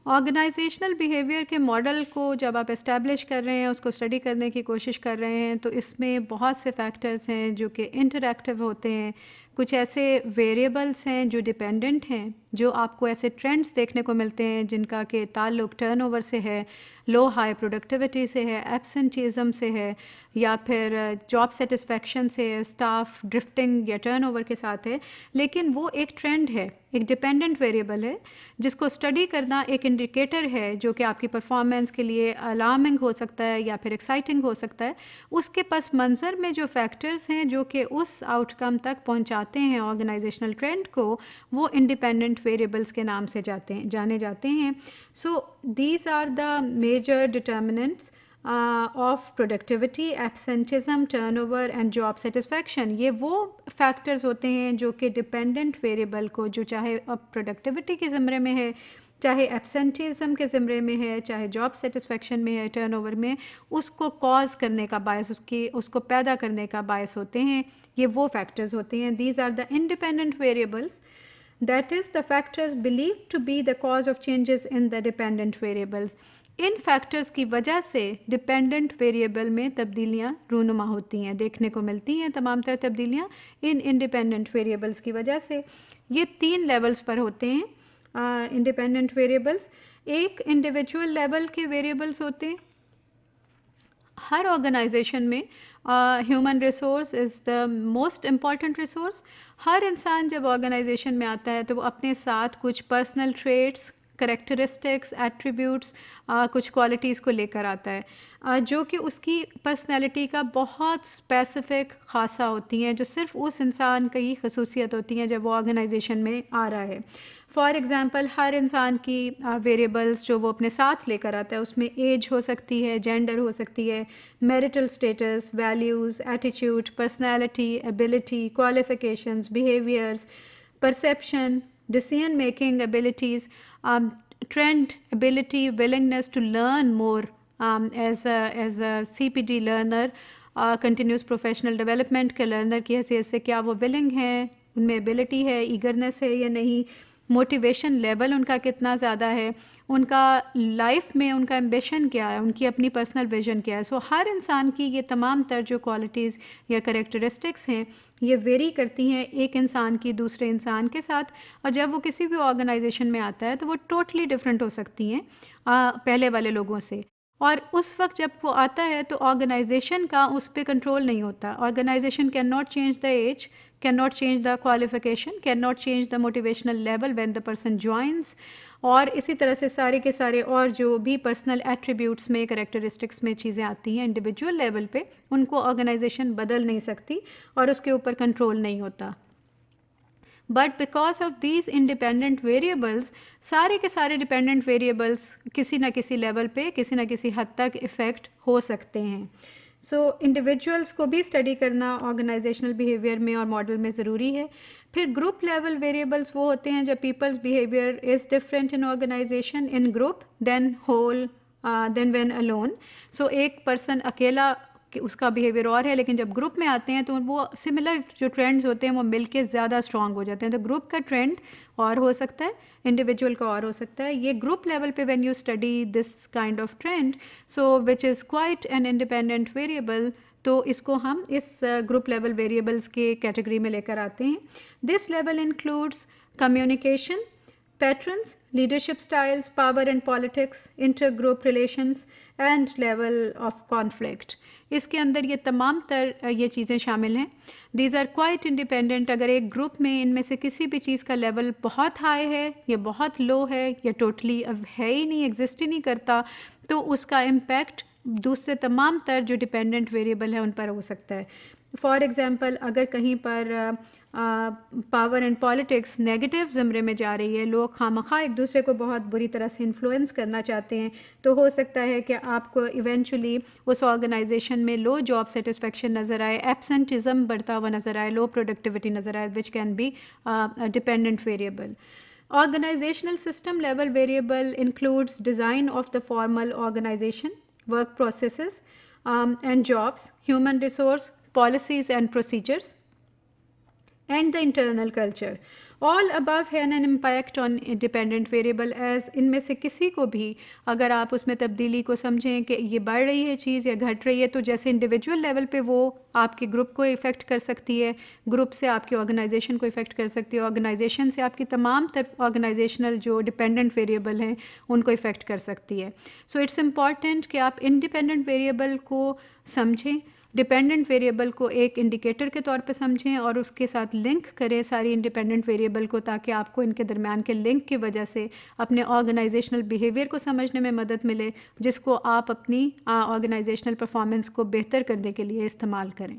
Organizational behaviour کے model کو جب آپ اسٹیبلش کر رہے ہیں، اس کو اسٹڈی کرنے کی کوشش کر رہے ہیں، تو اس میں بہت سے فیکٹرز ہیں جو کہ انٹریکٹیو ہوتے ہیں. کچھ ایسے ویریبلس ہیں جو ڈیپینڈنٹ ہیں، جو آپ کو ایسے ٹرینڈز دیکھنے کو ملتے ہیں جن کا کہ تعلق ٹرن اوور سے ہے، لو ہائی پروڈکٹیوٹی سے ہے، ایبسنٹیزم سے ہے، یا پھر جاب سیٹسفیکشن سے، اسٹاف ڈرفٹنگ یا ٹرن اوور کے ساتھ ہے. لیکن وہ ایک ٹرینڈ ہے، ایک ڈیپینڈنٹ ویریبل ہے جس کو اسٹڈی کرنا ایک انڈیکیٹر ہے جو کہ آپ کی پرفارمنس کے لیے الارمنگ ہو سکتا ہے یا پھر ایکسائٹنگ ہو سکتا ہے. اس کے پس منظر میں جو فیکٹرز ہیں جو کہ اس آؤٹ کم تک پہنچاتے ہیں آرگنائزیشنل ٹرینڈ کو، وہ انڈیپینڈنٹ ویریبلس کے نام سے جانے جاتے ہیں. So these are the major determinants of productivity, absenteeism, turnover and job satisfaction. یہ وہ فیکٹرز ہوتے ہیں جو کہ ڈیپینڈنٹ ویریبل کو، جو چاہے اب پروڈکٹیوٹی کے زمرے میں ہے، چاہے ایبسنٹیزم کے زمرے میں ہے، چاہے جاب سیٹسفیکشن میں ہے، ٹرن اوور میں، اس کو کاز کرنے کا باعث، اس کو پیدا کرنے کا باعث ہوتے ہیں. یہ وہ فیکٹرز ہوتے ہیں. These are the independent variables, that is the factors believed to be the cause of changes in the dependent variables. ان فیکٹرز کی وجہ سے ڈیپینڈنٹ ویریبل میں تبدیلیاں رونما ہوتی ہیں، دیکھنے کو ملتی ہیں. تمام تر تبدیلیاں ان انڈیپینڈنٹ ویریبلس کی وجہ سے. یہ 3 لیولز پر ہوتے ہیں انڈیپینڈنٹ ویریبلس. ایک انڈیویجول لیول کے ویریبلس ہوتے ہیں. ہر آرگنائزیشن میں human resource is the most important resource. ہر انسان جب آرگنائزیشن میں آتا ہے تو وہ اپنے ساتھ کچھ پرسنل ٹریٹس، کریکٹرسٹکس، ایٹریبیوٹس، کچھ کوالٹیز کو لے کر آتا ہے جو کہ اس کی پرسنالٹی کا بہت اسپیسیفک خاصہ ہوتی ہیں، جو صرف اس انسان کی خصوصیت ہوتی ہیں جب وہ آرگنائزیشن میں آ رہا ہے. فار ایگزامپل، ہر انسان کی ویریبلس جو وہ اپنے ساتھ لے کر آتا ہے، اس میں ایج ہو سکتی ہے، جینڈر ہو سکتی ہے، marital status, values, attitude, personality, ability, qualifications, behaviours, perception, decision making abilities, trained ability, willingness to learn more as a CPD learner, continuous professional development کے لرنر کی حیثیت سے کیا وہ ولنگ ہیں، ان میں ایبلٹی ہے، ایگرنیس ہے یا نہیں، موٹیویشن لیول ان کا کتنا زیادہ ہے، ان کا لائف میں ان کا ایمبیشن کیا ہے، ان کی اپنی پرسنل ویژن کیا ہے. سو ہر انسان کی یہ تمام تر جو کوالٹیز یا کریکٹرسٹکس ہیں، یہ ویری کرتی ہیں ایک انسان کی دوسرے انسان کے ساتھ. اور جب وہ کسی بھی آرگنائزیشن میں آتا ہے تو وہ ٹوٹلی ڈفرینٹ ہو سکتی ہیں پہلے والے لوگوں سے. اور اس وقت جب وہ آتا ہے تو آرگنائزیشن کا اس پہ کنٹرول نہیں ہوتا. Organisation can not change the age, can not change the qualification, can not change the motivational level when the person joins. اور اسی طرح سے سارے کے سارے اور جو بھی پرسنل ایٹریبیوٹس میں، کریکٹرسٹکس میں چیزیں آتی ہیں انڈیویجول لیول پہ، ان کو آرگنائزیشن بدل نہیں سکتی اور اس کے اوپر کنٹرول نہیں ہوتا. But because of these independent variables, سارے کے سارے ڈیپینڈنٹ ویریبلس کسی نہ کسی لیول پہ کسی نہ کسی حد تک افیکٹ ہو سکتے ہیں. سو انڈیویجولس کو بھی اسٹڈی کرنا آرگنائزیشنل بیہیویئر میں اور ماڈل میں ضروری ہے. پھر گروپ لیول ویریبلس وہ ہوتے ہیں جب people's behaviour is different in organization in group than whole than when alone. So ایک پرسن اکیلا اس کا بیہیویئر اور ہے، لیکن جب گروپ میں آتے ہیں تو وہ سملر جو ٹرینڈز ہوتے ہیں وہ مل کے زیادہ اسٹرانگ ہو جاتے ہیں. تو گروپ کا ٹرینڈ اور ہو سکتا ہے، انڈیویجول کا اور ہو سکتا ہے. یہ گروپ لیول پہ when you study this kind of trend, so which is quite an independent variable, تو اس کو ہم اس گروپ لیول ویریبلس کے کیٹیگری میں لے کر آتے ہیں. This level includes communication patterns, leadership styles, power and politics, inter group relations and level of conflict. اس کے اندر یہ تمام تر یہ چیزیں شامل ہیں. These are quite independent. اگر ایک گروپ میں ان میں سے کسی بھی چیز کا لیول بہت ہائی ہے یا بہت لو ہے یا ٹوٹلی اب ہے ہی نہیں، ایگزسٹ ہی نہیں کرتا، تو اس کا امپیکٹ دوسرے تمام تر جو ڈیپینڈنٹ ویریبل ہیں ان پر ہو سکتا ہے. فار ایگزامپل، اگر کہیں پر پاور اینڈ پالیٹکس نیگیٹو زمرے میں جا رہی ہے، لوگ خواہ ایک دوسرے کو بہت بری طرح سے انفلوئنس کرنا چاہتے ہیں، تو ہو سکتا ہے کہ آپ کو ایونچولی اس آرگنائزیشن میں لو جاب سیٹسفیکشن نظر آئے، ایبسنٹزم بڑھتا ہوا نظر آئے، لو پروڈکٹیوٹی نظر آئے، which can be dependent variable. Organizational system level variable includes design of the formal organization, work processes and jobs, human resource, policies and procedures, and the internal culture. All above have an impact on dependent variable as ان میں سے کسی کو بھی اگر آپ اس میں تبدیلی کو سمجھیں کہ یہ بڑھ رہی ہے چیز یا گھٹ رہی ہے تو جیسے انڈیویجول لیول پہ وہ آپ کے گروپ کو افیکٹ کر سکتی ہے، گروپ سے آپ کی آرگنائزیشن کو افیکٹ کر سکتی ہے، آرگنائزیشن سے آپ کی تمام آرگنائزیشنل جو ڈیپینڈنٹ ویریبل ہیں ان کو افیکٹ کر سکتی ہے. سو اٹس امپورٹنٹ کہ آپ انڈیپینڈنٹ ویریبل کو سمجھیں، ڈیپینڈنٹ ویریبل کو ایک انڈیکیٹر کے طور پہ سمجھیں اور اس کے ساتھ لنک کریں ساری انڈیپینڈنٹ ویریبل کو، تاکہ آپ کو ان کے درمیان کے لنک کی وجہ سے اپنے آرگنائزیشنل بیہیویئر کو سمجھنے میں مدد ملے، جس کو آپ اپنی آرگنائزیشنل پرفارمنس کو بہتر کرنے کے لیے استعمال کریں.